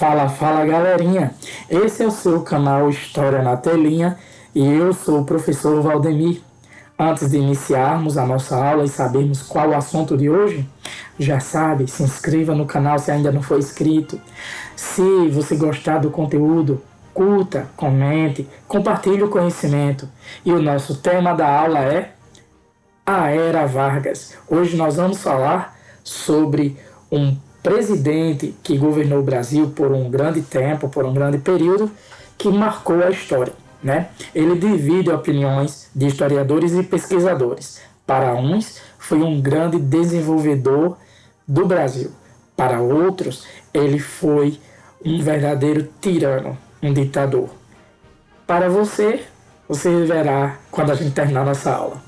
Fala, fala galerinha! Esse é o seu canal História na Telinha e eu sou o professor Valdemir. Antes de iniciarmos a nossa aula e sabermos qual o assunto de hoje, já sabe, se inscreva no canal se ainda não for inscrito. Se você gostar do conteúdo, curta, comente, compartilhe o conhecimento. E o nosso tema da aula é a Era Vargas. Hoje nós vamos falar sobre um presidente que governou o Brasil por um grande tempo, por um grande período, que marcou a história, né? Ele divide opiniões de historiadores e pesquisadores. Para uns, foi um grande desenvolvedor do Brasil. Para outros, ele foi um verdadeiro tirano, um ditador. Para você verá quando a gente terminar nossa aula.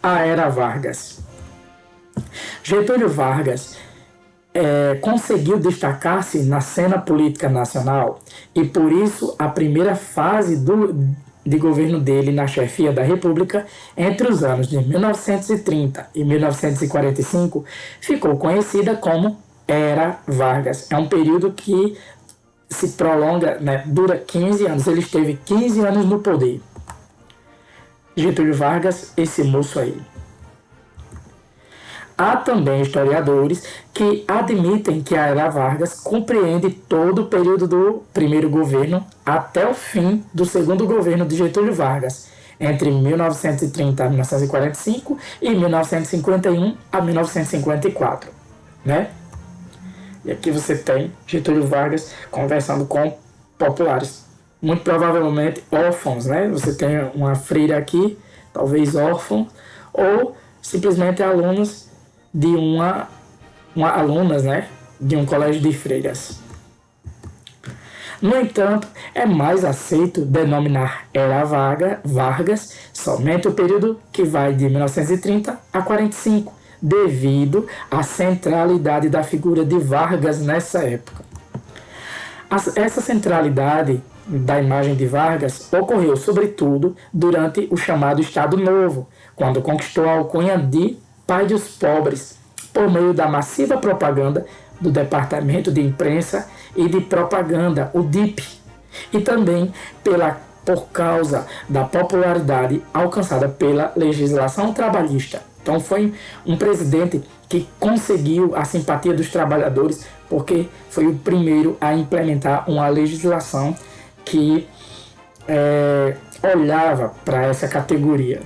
A Era Vargas. Getúlio Vargas conseguiu destacar-se na cena política nacional e por isso a primeira fase de governo dele na chefia da República, entre os anos de 1930 e 1945, ficou conhecida como Era Vargas. É um período que se prolonga, né, dura 15 anos. Ele esteve 15 anos no poder. Getúlio Vargas, esse moço aí. Há também historiadores que admitem que a Era Vargas compreende todo o período do primeiro governo até o fim do segundo governo de Getúlio Vargas, entre 1930 a 1945 e 1951 a 1954, né? E aqui você tem Getúlio Vargas conversando com populares, muito provavelmente órfãos, né? Você tem uma freira aqui, talvez órfão, ou simplesmente alunos de alunas, né, de um colégio de freiras. No entanto, é mais aceito denominar Era Vargas somente o período que vai de 1930 a 45, devido à centralidade da figura de Vargas nessa época. Essa centralidade da imagem de Vargas ocorreu, sobretudo, durante o chamado Estado Novo, quando conquistou a alcunha de Pai dos Pobres, por meio da massiva propaganda do Departamento de Imprensa e de Propaganda, o DIP, e também por causa da popularidade alcançada pela legislação trabalhista. Então foi um presidente que conseguiu a simpatia dos trabalhadores, porque foi o primeiro a implementar uma legislação que olhava para essa categoria.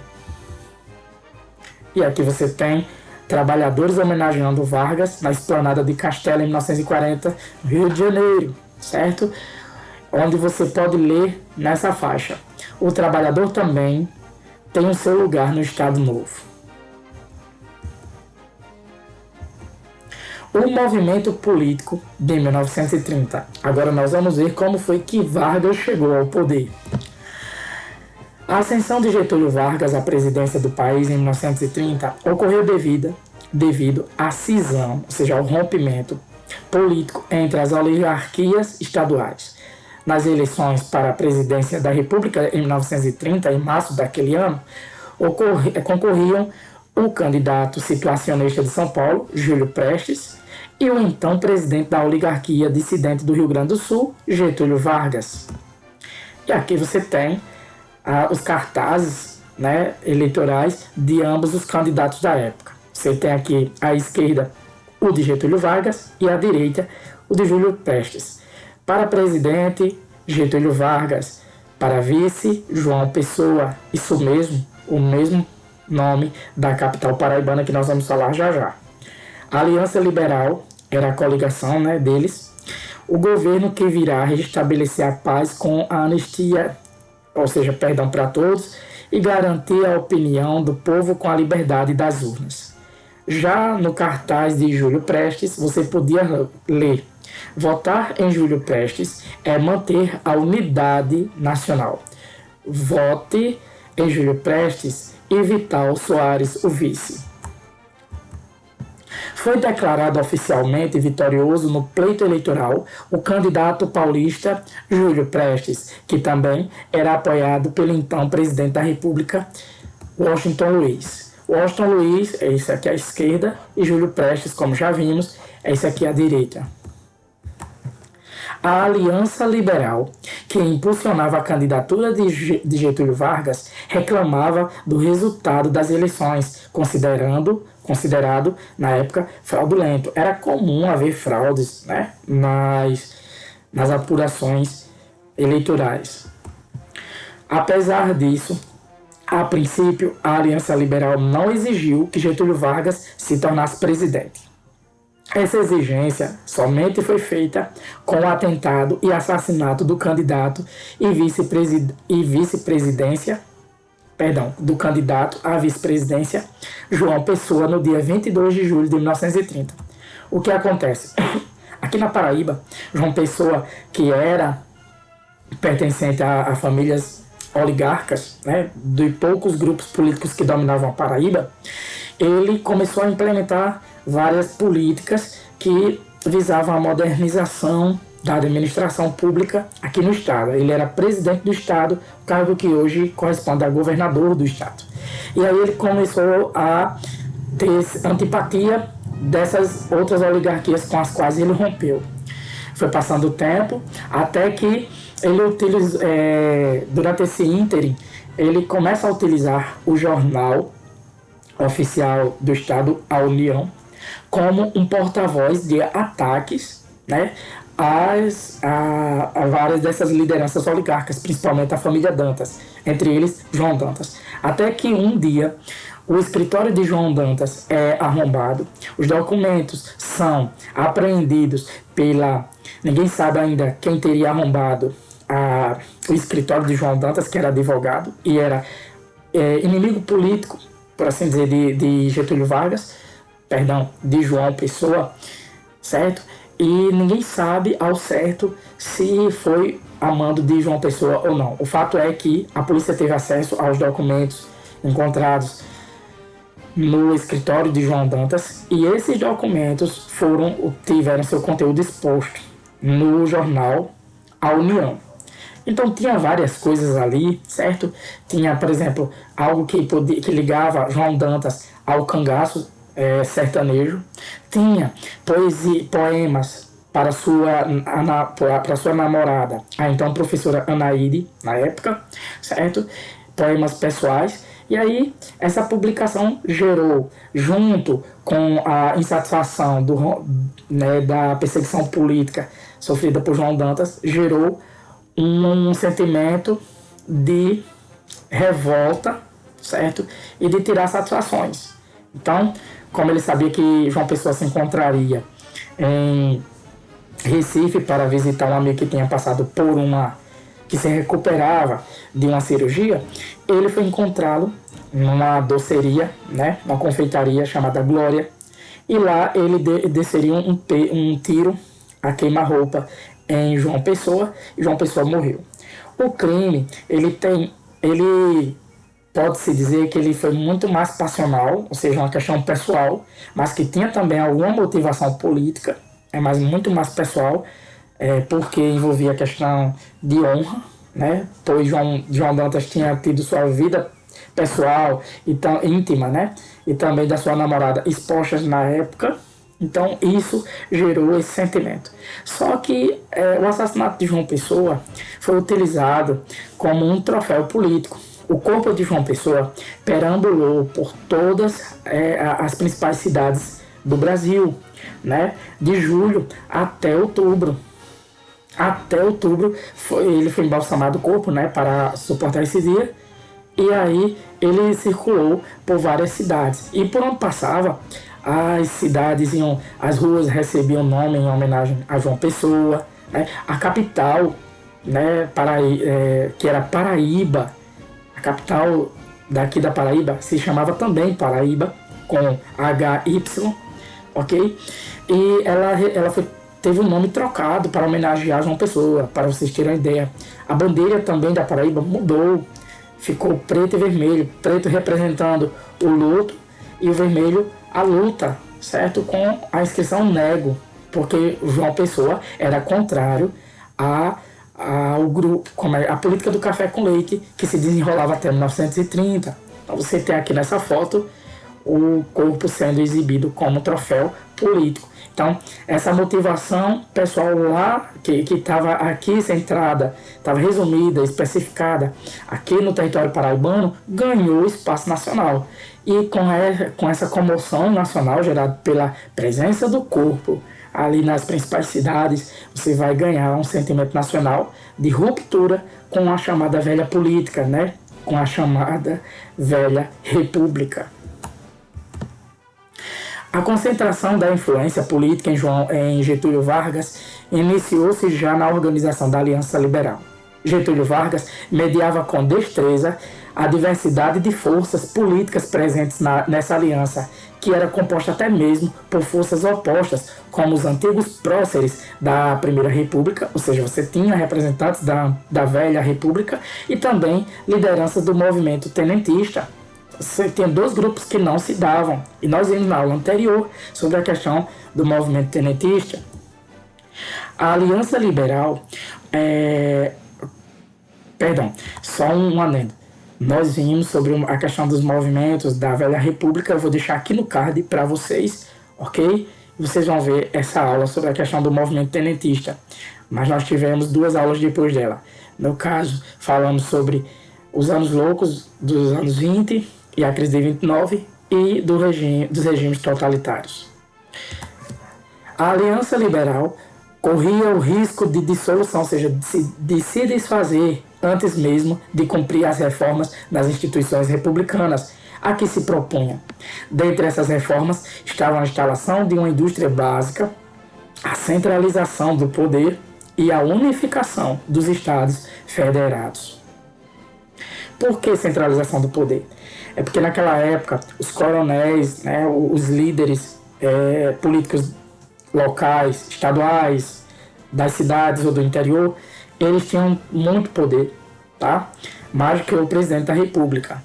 E aqui você tem trabalhadores homenageando Vargas na esplanada de Castelo em 1940, Rio de Janeiro, certo? Onde você pode ler nessa faixa: o trabalhador também tem o seu lugar no Estado Novo. O movimento político de 1930. Agora nós vamos ver como foi que Vargas chegou ao poder. A ascensão de Getúlio Vargas à presidência do país em 1930 ocorreu devido à cisão, ou seja, ao rompimento político entre as oligarquias estaduais. Nas eleições para a presidência da República em 1930, em março daquele ano, concorriam o candidato situacionista de São Paulo, Júlio Prestes, e o então presidente da oligarquia dissidente do Rio Grande do Sul, Getúlio Vargas. E aqui você tem os cartazes, né, eleitorais de ambos os candidatos da época. Você tem aqui à esquerda o de Getúlio Vargas e à direita o de Júlio Prestes. Para presidente, Getúlio Vargas. Para vice, João Pessoa. Isso mesmo, o mesmo nome da capital paraibana que nós vamos falar já já. A Aliança Liberal era a coligação, né, deles. O governo que virá restabelecer a paz com a anistia, ou seja, perdão para todos, e garantir a opinião do povo com a liberdade das urnas. Já no cartaz de Júlio Prestes, você podia ler: votar em Júlio Prestes é manter a unidade nacional. Vote em Júlio Prestes e Vital Soares, o vice. Foi declarado oficialmente vitorioso no pleito eleitoral o candidato paulista Júlio Prestes, que também era apoiado pelo então presidente da República, Washington Luiz. Washington Luiz é esse aqui à esquerda e Júlio Prestes, como já vimos, é esse aqui à direita. A Aliança Liberal, que impulsionava a candidatura de Getúlio Vargas, reclamava do resultado das eleições, considerado na época, fraudulento. Era comum haver fraudes, né, nas apurações eleitorais. Apesar disso, a princípio, a Aliança Liberal não exigiu que Getúlio Vargas se tornasse presidente. Essa exigência somente foi feita com o atentado e assassinato do candidato do candidato à vice-presidência João Pessoa no dia 22 de julho de 1930. O que acontece? Aqui na Paraíba, João Pessoa, que era pertencente a famílias oligarcas, né, de poucos grupos políticos que dominavam a Paraíba, ele começou a implementar várias políticas que visavam a modernização da administração pública aqui no estado. Ele era presidente do estado, cargo que hoje corresponde a governador do estado. E aí ele começou a ter antipatia dessas outras oligarquias com as quais ele rompeu. Foi passando o tempo, até que ele durante esse ínterim, ele começa a utilizar o jornal oficial do estado, a União, como um porta-voz de ataques, né, a várias dessas lideranças oligarcas, principalmente a família Dantas, entre eles João Dantas. Até que um dia o escritório de João Dantas é arrombado, os documentos são apreendidos ninguém sabe ainda quem teria arrombado o escritório de João Dantas, que era advogado e era inimigo político, por assim dizer, de Getúlio Vargas, de João Pessoa, certo? E ninguém sabe ao certo se foi a mando de João Pessoa ou não. O fato é que a polícia teve acesso aos documentos encontrados no escritório de João Dantas e esses documentos tiveram seu conteúdo exposto no jornal A União. Então tinha várias coisas ali, certo? Tinha, por exemplo, algo que ligava João Dantas ao cangaço sertanejo. Tinha poemas para sua namorada, a então professora Anaíde, na época, certo? Poemas pessoais. E aí, essa publicação gerou, junto com a insatisfação da perseguição política sofrida por João Dantas, gerou um sentimento de revolta, certo? E de tirar satisfações. Então, como ele sabia que João Pessoa se encontraria em Recife para visitar um amigo que tinha passado que se recuperava de uma cirurgia, ele foi encontrá-lo numa doceria, né, uma confeitaria chamada Glória, e lá ele desceria um tiro a queima-roupa em João Pessoa, e João Pessoa morreu. O crime, ele pode-se dizer que ele foi muito mais passional, ou seja, uma questão pessoal, mas que tinha também alguma motivação política, mas muito mais pessoal, porque envolvia a questão de honra, né? Pois João Dantas tinha tido sua vida pessoal e íntima, né? E também da sua namorada expostas na época. Então isso gerou esse sentimento. Só que o assassinato de João Pessoa foi utilizado como um troféu político. O corpo de João Pessoa perambulou por todas as principais cidades do Brasil, né? De julho até outubro. Até outubro ele foi embalsamado o corpo, né, para suportar esse dia. E aí ele circulou por várias cidades. E por onde passava, as cidades as ruas recebiam nome em homenagem a João Pessoa, né? A capital, né, que era Paraíba, a capital daqui da Paraíba se chamava também Paraíba, com HY, ok? E ela teve o nome trocado para homenagear João Pessoa, para vocês terem uma ideia. A bandeira também da Paraíba mudou, ficou preto e vermelho, preto representando o luto e o vermelho a luta, certo? Com a inscrição nego, porque João Pessoa era contrário ao grupo, a política do café com leite, que se desenrolava até 1930. Então você tem aqui nessa foto o corpo sendo exibido como troféu político. Então, essa motivação pessoal lá, que estava aqui centrada, estava resumida, especificada aqui no território paraibano, ganhou espaço nacional. E com essa comoção nacional gerada pela presença do corpo ali nas principais cidades, você vai ganhar um sentimento nacional de ruptura com a chamada velha política, né? Com a chamada velha república. A concentração da influência política em Getúlio Vargas iniciou-se já na organização da Aliança Liberal. Getúlio Vargas mediava com destreza a diversidade de forças políticas presentes nessa aliança, que era composta até mesmo por forças opostas, como os antigos próceres da Primeira República, ou seja, você tinha representantes da velha República e também lideranças do movimento tenentista. Você tem dois grupos que não se davam, e nós vimos na aula anterior sobre a questão do movimento tenentista. A Aliança Liberal, só um adendo. Nós vimos sobre a questão dos movimentos da velha república, eu vou deixar aqui no card para vocês, ok? Vocês vão ver essa aula sobre a questão do movimento tenentista, mas nós tivemos 2 aulas depois dela. No caso, falamos sobre os anos loucos dos anos 20 e a crise de 29 e dos regimes totalitários. A Aliança Liberal corria o risco de dissolução, ou seja, de se desfazer antes mesmo de cumprir as reformas nas instituições republicanas a que se propunha. Dentre essas reformas estavam a instalação de uma indústria básica, a centralização do poder e a unificação dos estados federados. Por que centralização do poder? É porque naquela época os coronéis, né, os líderes políticos locais, estaduais, das cidades ou do interior, eles tinham muito poder, tá? Mais do que o presidente da República.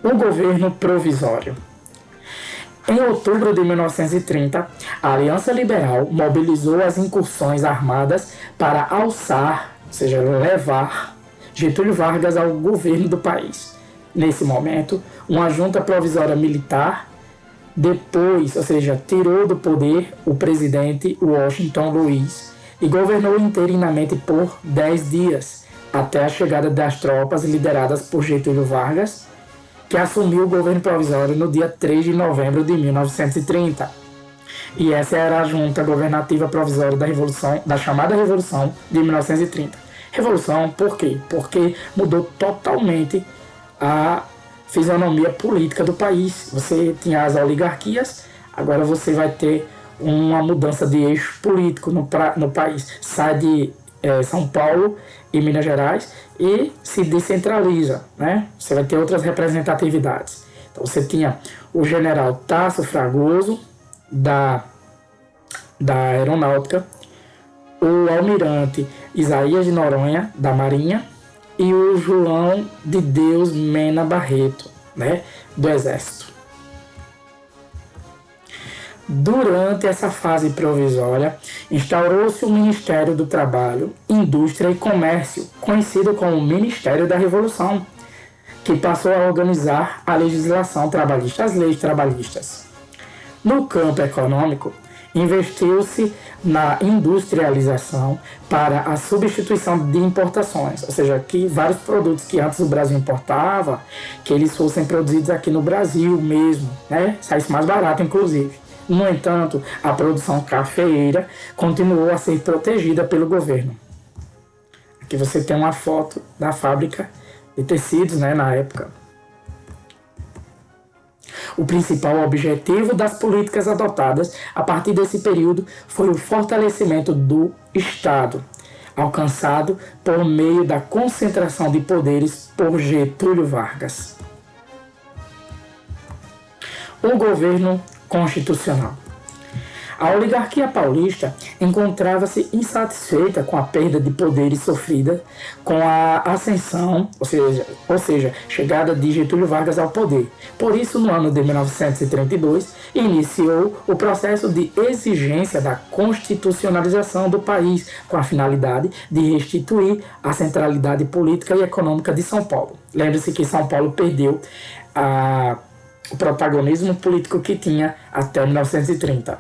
O governo provisório. Em outubro de 1930, a Aliança Liberal mobilizou as incursões armadas para alçar, ou seja, levar Getúlio Vargas ao governo do país. Nesse momento, uma junta provisória militar depois, ou seja, tirou do poder o presidente Washington Luiz e governou interinamente por 10 dias, até a chegada das tropas lideradas por Getúlio Vargas, que assumiu o governo provisório no dia 3 de novembro de 1930. E essa era a junta governativa provisória da chamada Revolução de 1930. Revolução, por quê? Porque mudou totalmente a fisionomia política do país. Você tinha as oligarquias, agora você vai ter uma mudança de eixo político no país. Sai de São Paulo e Minas Gerais e se descentraliza, né? Você vai ter outras representatividades. Então você tinha o general Tasso Fragoso, da Aeronáutica, o almirante Isaías de Noronha, da Marinha, e o João de Deus Mena Barreto, né, do Exército. Durante essa fase provisória, instaurou-se o Ministério do Trabalho, Indústria e Comércio, conhecido como Ministério da Revolução, que passou a organizar a legislação trabalhista, as leis trabalhistas. No campo econômico, investiu-se na industrialização para a substituição de importações, ou seja, que vários produtos que antes o Brasil importava, que eles fossem produzidos aqui no Brasil mesmo, né? Saísse mais barato, inclusive. No entanto, a produção cafeeira continuou a ser protegida pelo governo. Aqui você tem uma foto da fábrica de tecidos, né, na época. O principal objetivo das políticas adotadas a partir desse período foi o fortalecimento do Estado, alcançado por meio da concentração de poderes por Getúlio Vargas. O governo constitucional. A oligarquia paulista encontrava-se insatisfeita com a perda de poderes sofrida com a ascensão, ou seja, chegada de Getúlio Vargas ao poder. Por isso, no ano de 1932, iniciou o processo de exigência da constitucionalização do país, com a finalidade de restituir a centralidade política e econômica de São Paulo. Lembre-se que São Paulo perdeu o protagonismo político que tinha até 1930.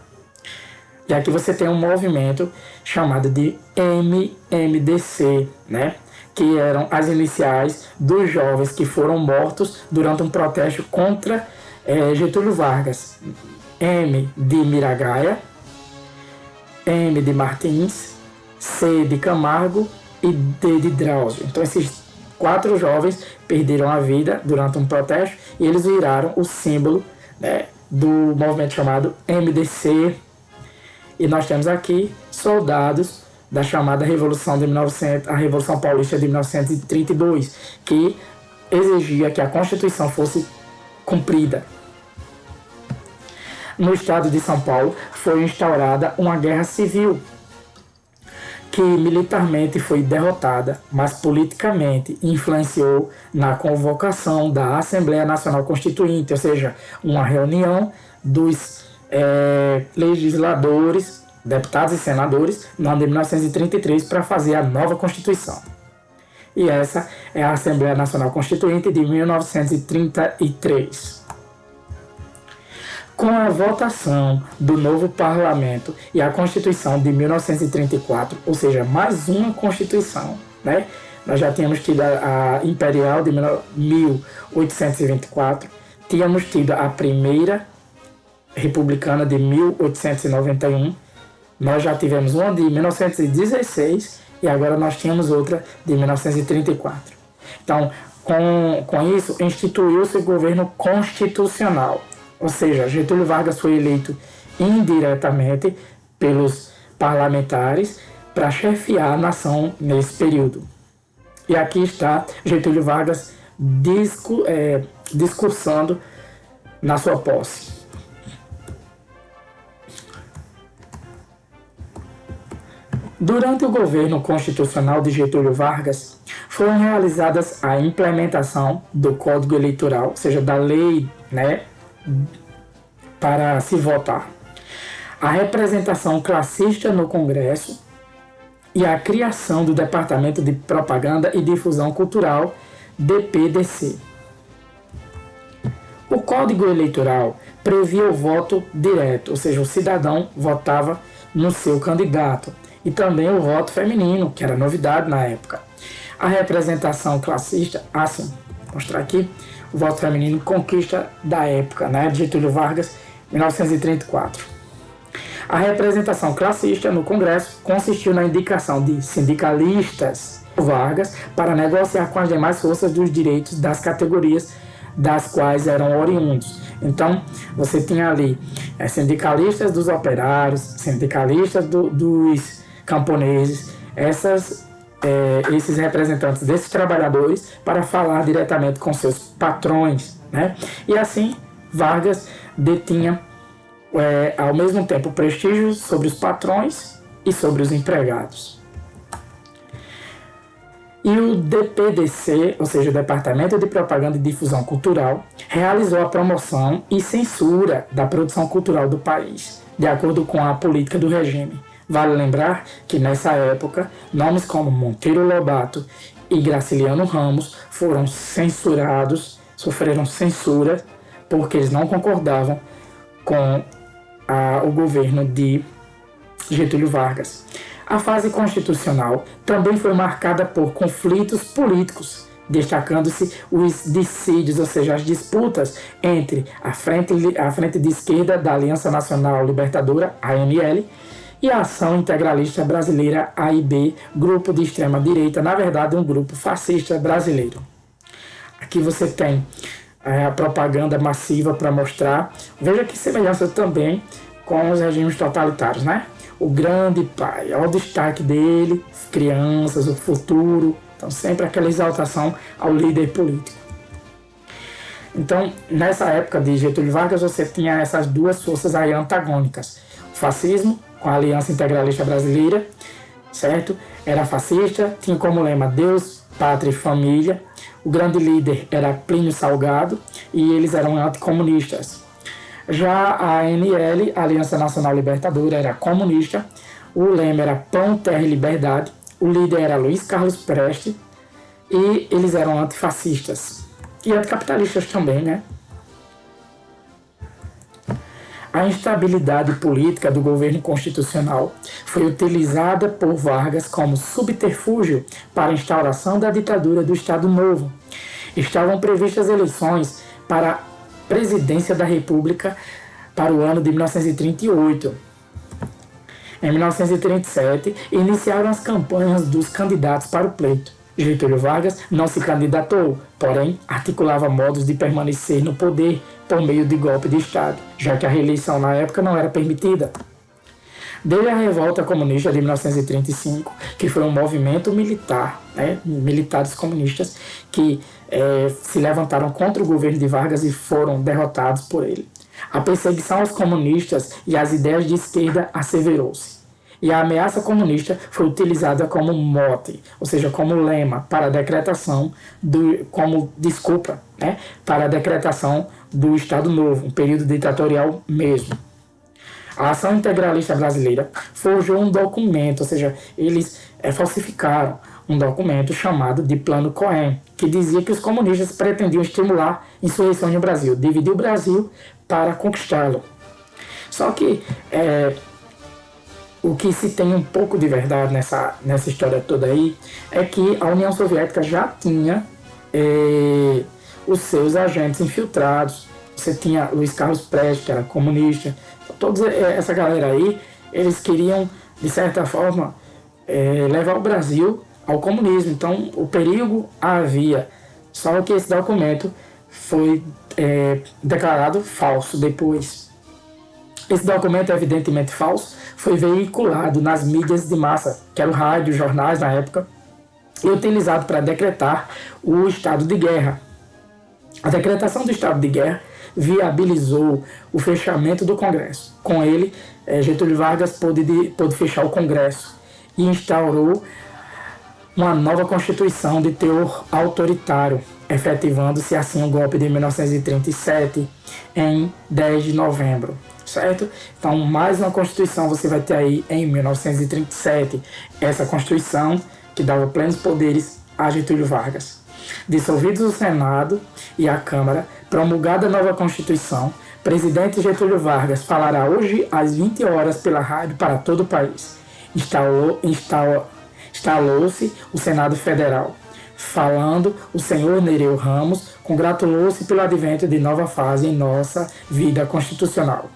E aqui você tem um movimento chamado de MMDC, né? Que eram as iniciais dos jovens que foram mortos durante um protesto contra Getúlio Vargas. M de Miragaia, M de Martins, C de Camargo e D de Drauzio. Então esses 4 jovens perderam a vida durante um protesto e eles viraram o símbolo, né, do movimento chamado MDC. E nós temos aqui soldados da chamada Revolução de 1900, a Revolução Paulista de 1932, que exigia que a Constituição fosse cumprida. No estado de São Paulo foi instaurada uma guerra civil, que militarmente foi derrotada, mas politicamente influenciou na convocação da Assembleia Nacional Constituinte, ou seja, uma reunião dos legisladores, deputados e senadores, no ano de 1933, para fazer a nova Constituição. E essa é a Assembleia Nacional Constituinte de 1933. Com a votação do novo parlamento e a Constituição de 1934, ou seja, mais uma Constituição, né? Nós já tínhamos tido a Imperial de 1824, tínhamos tido a primeira Republicana de 1891, nós já tivemos uma de 1916 e agora nós tínhamos outra de 1934. Então, com isso, instituiu-se o governo constitucional. Ou seja, Getúlio Vargas foi eleito indiretamente pelos parlamentares para chefiar a nação nesse período. E aqui está Getúlio Vargas discursando na sua posse. Durante o governo constitucional de Getúlio Vargas, foram realizadas a implementação do Código Eleitoral, ou seja, da lei, né, para se votar, a representação classista no Congresso e a criação do Departamento de Propaganda e Difusão Cultural, DPDC. O Código Eleitoral previa o voto direto, ou seja, o cidadão votava no seu candidato, e também o voto feminino, que era novidade na época. A representação classista, assim, vou mostrar aqui, o voto feminino, conquista da época, né, de Getúlio Vargas, 1934. A representação classista no Congresso consistiu na indicação de sindicalistas Vargas para negociar com as demais forças dos direitos das categorias das quais eram oriundos. Então, você tinha ali sindicalistas dos operários, sindicalistas dos camponeses, esses representantes desses trabalhadores para falar diretamente com seus patrões, né? E assim, Vargas detinha ao mesmo tempo prestígio sobre os patrões e sobre os empregados. E o DPDC, ou seja, o Departamento de Propaganda e Difusão Cultural, realizou a promoção e censura da produção cultural do país, de acordo com a política do regime. Vale lembrar que nessa época, nomes como Monteiro Lobato e Graciliano Ramos foram censurados, sofreram censura, porque eles não concordavam com o governo de Getúlio Vargas. A fase constitucional também foi marcada por conflitos políticos, destacando-se os dissídios, ou seja, as disputas entre a frente de esquerda da Aliança Nacional Libertadora, ANL, e a Ação Integralista Brasileira, AIB, grupo de extrema-direita, na verdade um grupo fascista brasileiro. Aqui você tem a propaganda massiva para mostrar, veja que semelhança também com os regimes totalitários, né? O grande pai, olha o destaque dele, crianças, o futuro, então sempre aquela exaltação ao líder político. Então, nessa época de Getúlio Vargas, você tinha essas duas forças aí antagônicas, o fascismo, com a Aliança Integralista Brasileira, certo? Era fascista, tinha como lema Deus, Pátria e Família. O grande líder era Plínio Salgado e eles eram anticomunistas. Já a ANL, Aliança Nacional Libertadora, era comunista. O lema era Pão, Terra e Liberdade. O líder era Luiz Carlos Prestes e eles eram antifascistas. E anticapitalistas também, né? A instabilidade política do governo constitucional foi utilizada por Vargas como subterfúgio para a instauração da ditadura do Estado Novo. Estavam previstas eleições para a presidência da República para o ano de 1938. Em 1937, iniciaram as campanhas dos candidatos para o pleito. Getúlio Vargas não se candidatou, porém articulava modos de permanecer no poder por meio de golpe de Estado, já que a reeleição na época não era permitida. Desde a Revolta Comunista de 1935, que foi um movimento militar, militares comunistas, que se levantaram contra o governo de Vargas e foram derrotados por ele. A perseguição aos comunistas e às ideias de esquerda asseverou-se. E a ameaça comunista foi utilizada como mote, ou seja, como lema para a decretação para a decretação do Estado Novo, um período ditatorial mesmo. A Ação Integralista Brasileira forjou um documento, ou seja, eles falsificaram um documento chamado de Plano Cohen, que dizia que os comunistas pretendiam estimular insurreições no Brasil, dividir o Brasil para conquistá-lo. Só que o que se tem um pouco de verdade nessa história toda aí é que a União Soviética já tinha os seus agentes infiltrados. Você tinha Luiz Carlos Prestes, que era comunista. Toda essa galera aí, eles queriam, de certa forma, levar o Brasil ao comunismo. Então, o perigo havia. Só que esse documento foi declarado falso depois. Esse documento, evidentemente falso, foi veiculado nas mídias de massa, que era o rádio, jornais na época, e utilizado para decretar o estado de guerra. A decretação do estado de guerra viabilizou o fechamento do Congresso. Com ele, Getúlio Vargas pôde fechar o Congresso e instaurou uma nova Constituição de teor autoritário, efetivando-se assim o golpe de 1937 em 10 de novembro. Certo? Então, mais uma Constituição você vai ter aí em 1937. Essa Constituição que dava plenos poderes a Getúlio Vargas. Dissolvidos o Senado e a Câmara, promulgada a nova Constituição, presidente Getúlio Vargas falará hoje às 20 horas pela rádio para todo o país. Instalou-se o Senado Federal. Falando, o senhor Nereu Ramos congratulou-se pelo advento de nova fase em nossa vida constitucional.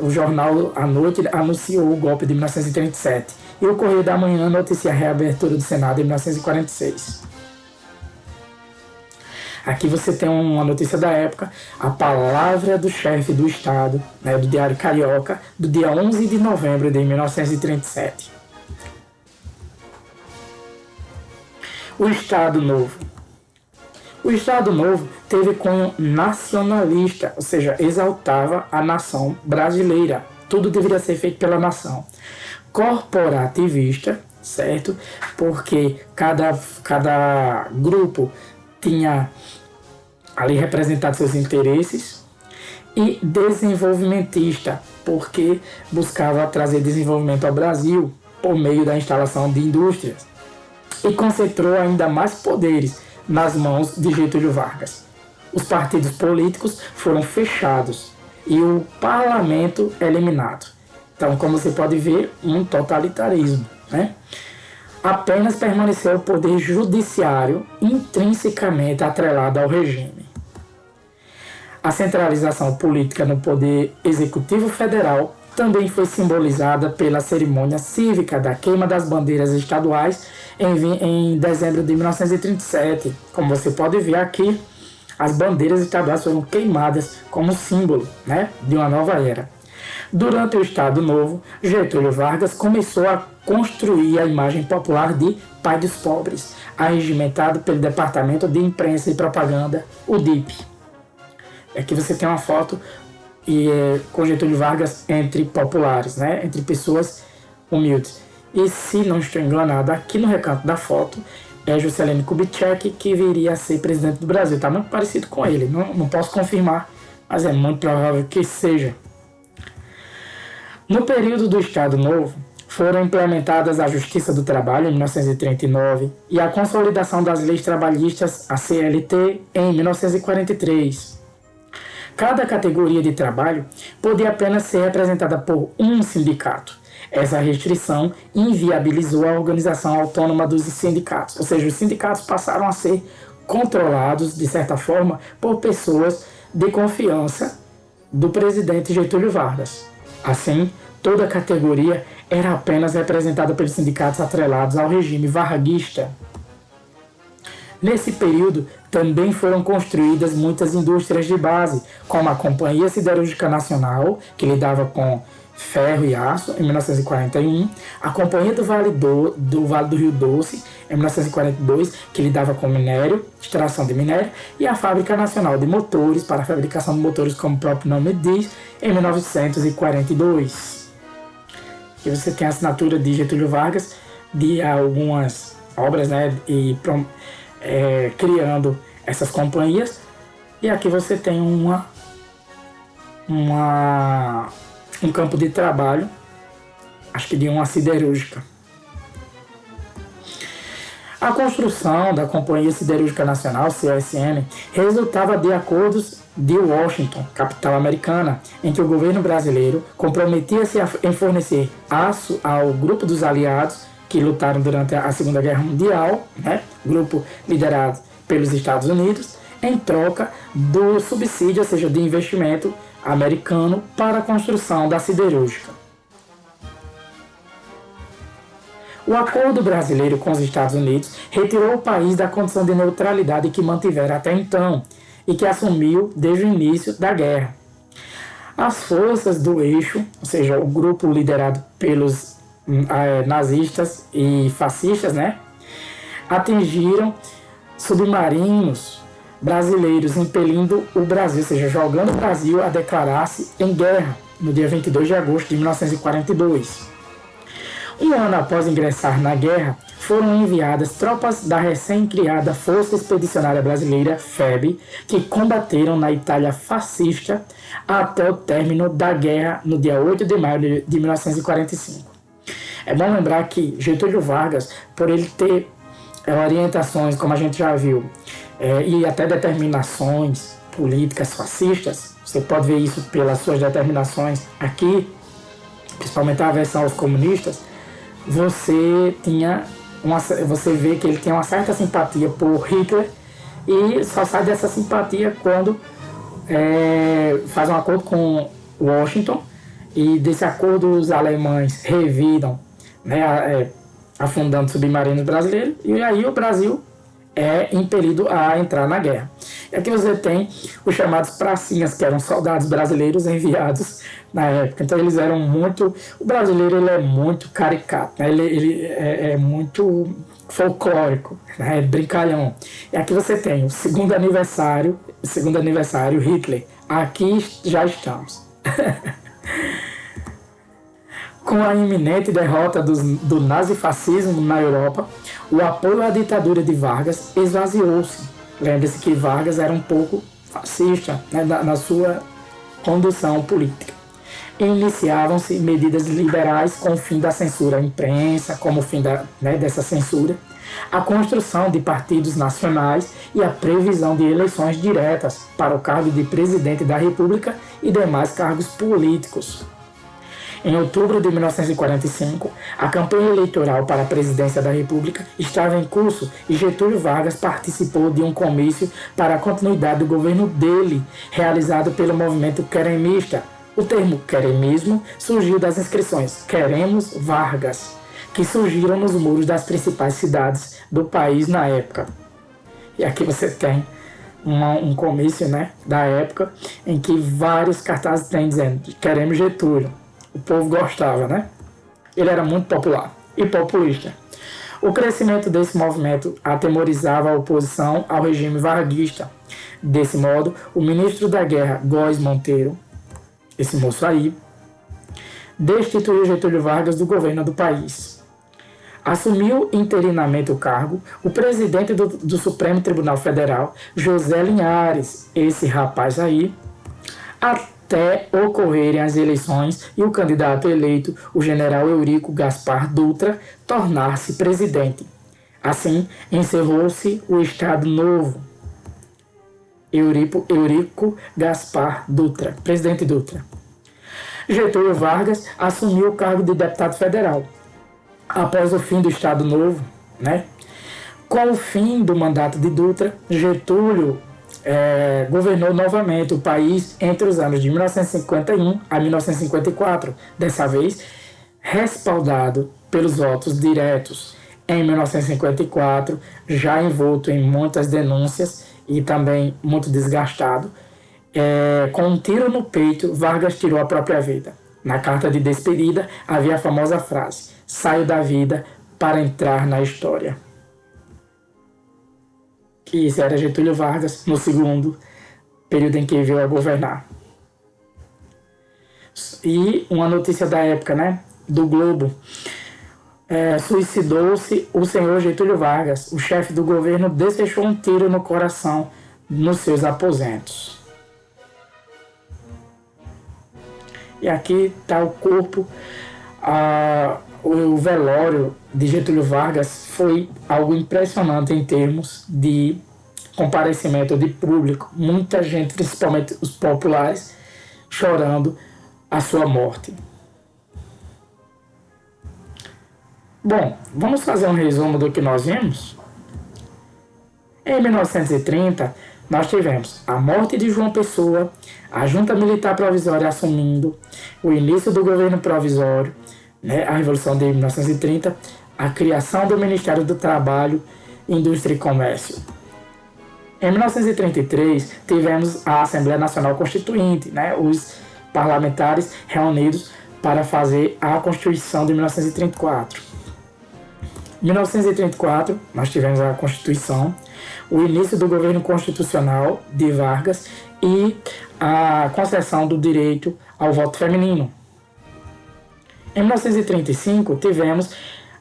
O jornal à noite anunciou o golpe de 1937 e o Correio da Manhã noticia a reabertura do Senado em 1946. Aqui você tem uma notícia da época, a palavra do chefe do Estado, do Diário Carioca, do dia 11 de novembro de 1937. O Estado Novo. O Estado Novo teve cunho nacionalista, ou seja, exaltava a nação brasileira. Tudo deveria ser feito pela nação. Corporativista, certo? Porque cada grupo tinha ali representado seus interesses. E desenvolvimentista, porque buscava trazer desenvolvimento ao Brasil por meio da instalação de indústrias. E concentrou ainda mais poderes nas mãos de Getúlio Vargas. Os partidos políticos foram fechados e o parlamento eliminado. Então, como você pode ver, um totalitarismo. Apenas permaneceu o poder judiciário intrinsecamente atrelado ao regime. A centralização política no poder executivo federal também foi simbolizada pela cerimônia cívica da queima das bandeiras estaduais em dezembro de 1937. Como você pode ver aqui, as bandeiras estaduais foram queimadas como símbolo de uma nova era. Durante o Estado Novo, Getúlio Vargas começou a construir a imagem popular de pai dos pobres, arregimentado pelo Departamento de Imprensa e Propaganda, o DIP. Aqui você tem uma foto com Getúlio Vargas entre populares, entre pessoas humildes. E se não estou enganado, aqui no recanto da foto é Juscelino Kubitschek, que viria a ser presidente do Brasil. Está muito parecido com ele, não posso confirmar, mas é muito provável que seja. No período do Estado Novo, foram implementadas a Justiça do Trabalho em 1939 e a Consolidação das Leis Trabalhistas, a CLT, em 1943. Cada categoria de trabalho podia apenas ser representada por um sindicato. Essa restrição inviabilizou a organização autônoma dos sindicatos, ou seja, os sindicatos passaram a ser controlados, de certa forma, por pessoas de confiança do presidente Getúlio Vargas. Assim, toda a categoria era apenas representada pelos sindicatos atrelados ao regime varguista. Nesse período, também foram construídas muitas indústrias de base, como a Companhia Siderúrgica Nacional, que lidava com ferro e aço, em 1941, a Companhia do Vale do Rio Doce, em 1942, que lidava com minério, extração de minério, e a Fábrica Nacional de Motores, para a fabricação de motores, como o próprio nome diz, em 1942. E você tem a assinatura de Getúlio Vargas de algumas obras, né, criando essas companhias. E aqui você tem um campo de trabalho, acho que de uma siderúrgica. A construção da Companhia Siderúrgica Nacional, CSN, resultava de acordos de Washington, capital americana, em que o governo brasileiro comprometia-se em fornecer aço ao grupo dos aliados que lutaram durante a Segunda Guerra Mundial, né? Grupo liderado pelos Estados Unidos, em troca do subsídio, ou seja, de investimento americano para a construção da siderúrgica. O acordo brasileiro com os Estados Unidos retirou o país da condição de neutralidade que mantivera até então e que assumiu desde o início da guerra. As forças do eixo, ou seja, o grupo liderado pelos nazistas e fascistas, né, atingiram submarinos brasileiros, impelindo o Brasil, ou seja, jogando o Brasil a declarar-se em guerra no dia 22 de agosto de 1942. Um ano após ingressar na guerra, foram enviadas tropas da recém-criada Força Expedicionária Brasileira, FEB, que combateram na Itália fascista até o término da guerra no dia 8 de maio de 1945. É bom lembrar que Getúlio Vargas, por ele ter orientações, como a gente já viu, e até determinações políticas fascistas, você pode ver isso pelas suas determinações aqui, principalmente a aversão aos comunistas, você vê que ele tem uma certa simpatia por Hitler e só sai dessa simpatia quando faz um acordo com Washington, e desse acordo os alemães revidam, né, afundando submarinos brasileiros, e aí o Brasil é impelido a entrar na guerra. E aqui você tem os chamados pracinhas, que eram soldados brasileiros enviados na época. Então eles eram muito... O brasileiro, ele é muito caricato, né? Ele é muito folclórico, né? É brincalhão. E aqui você tem o segundo aniversário, Hitler. Aqui já estamos. Com a iminente derrota do nazifascismo na Europa, o apoio à ditadura de Vargas esvaziou-se. Lembre-se que Vargas era um pouco fascista, né, na sua condução política. Iniciavam-se medidas liberais com o fim da censura à imprensa, como o fim dessa censura, a construção de partidos nacionais e a previsão de eleições diretas para o cargo de presidente da República e demais cargos políticos. Em outubro de 1945, a campanha eleitoral para a presidência da República estava em curso e Getúlio Vargas participou de um comício para a continuidade do governo dele, realizado pelo movimento queremista. O termo queremismo surgiu das inscrições Queremos Vargas, que surgiram nos muros das principais cidades do país na época. E aqui você tem um comício, né, da época em que vários cartazes têm dizendo Queremos Getúlio. O povo gostava, né? Ele era muito popular e populista. O crescimento desse movimento atemorizava a oposição ao regime varguista. Desse modo, o ministro da Guerra, Góes Monteiro, esse moço aí, destituiu Getúlio Vargas do governo do país. Assumiu interinamente o cargo o presidente do Supremo Tribunal Federal, José Linhares, esse rapaz aí, até ocorrerem as eleições e o candidato eleito, o general Eurico Gaspar Dutra, tornar-se presidente. Assim, encerrou-se o Estado Novo. Eurico Gaspar Dutra, presidente Dutra. Getúlio Vargas assumiu o cargo de deputado federal. Após o fim do Estado Novo, né? Com o fim do mandato de Dutra, Getúlio governou novamente o país entre os anos de 1951 a 1954, dessa vez respaldado pelos votos diretos. Em 1954, já envolto em muitas denúncias e também muito desgastado, com um tiro no peito, Vargas tirou a própria vida. Na carta de despedida havia a famosa frase: "Saio da vida para entrar na história". E isso era Getúlio Vargas no segundo período em que veio a governar. E uma notícia da época, né, do Globo: suicidou-se o senhor Getúlio Vargas. O chefe do governo desfechou um tiro no coração nos seus aposentos. E aqui está o corpo. O velório de Getúlio Vargas foi algo impressionante em termos de comparecimento de público. Muita gente, principalmente os populares, chorando a sua morte. Bom, vamos fazer um resumo do que nós vimos? Em 1930, nós tivemos a morte de João Pessoa, a junta militar provisória assumindo, o início do governo provisório, né, a Revolução de 1930, a criação do Ministério do Trabalho, Indústria e Comércio. Em 1933, tivemos a Assembleia Nacional Constituinte, né, os parlamentares reunidos para fazer a Constituição de 1934. Em 1934, nós tivemos a Constituição, o início do governo constitucional de Vargas e a concessão do direito ao voto feminino. Em 1935, tivemos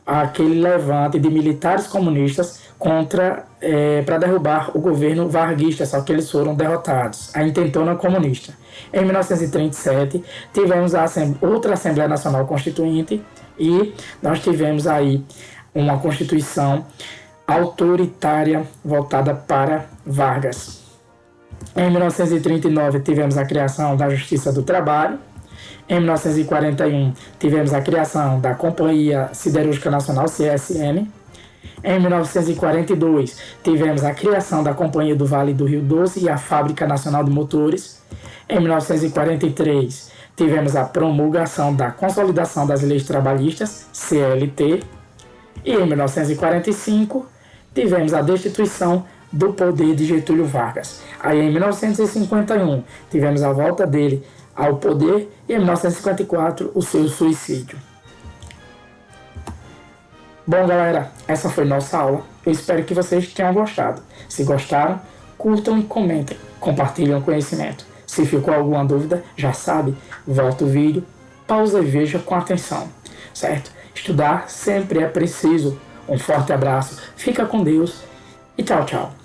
aquele levante de militares comunistas para derrubar o governo varguista, só que eles foram derrotados, a intentona comunista. Em 1937, tivemos outra Assembleia Nacional Constituinte e nós tivemos aí uma Constituição autoritária voltada para Vargas. Em 1939, tivemos a criação da Justiça do Trabalho. Em 1941, tivemos a criação da Companhia Siderúrgica Nacional, CSN. Em 1942, tivemos a criação da Companhia do Vale do Rio Doce e a Fábrica Nacional de Motores. Em 1943, tivemos a promulgação da Consolidação das Leis Trabalhistas, CLT. E em 1945, tivemos a destituição do poder de Getúlio Vargas. Aí em 1951, tivemos a volta dele ao poder e em 1954, o seu suicídio. Bom, galera, essa foi nossa aula. Eu espero que vocês tenham gostado. Se gostaram, curtam e comentem. Compartilhem o conhecimento. Se ficou alguma dúvida, já sabe, volta o vídeo, pausa e veja com atenção, certo? Estudar sempre é preciso. Um forte abraço, fica com Deus e tchau, tchau.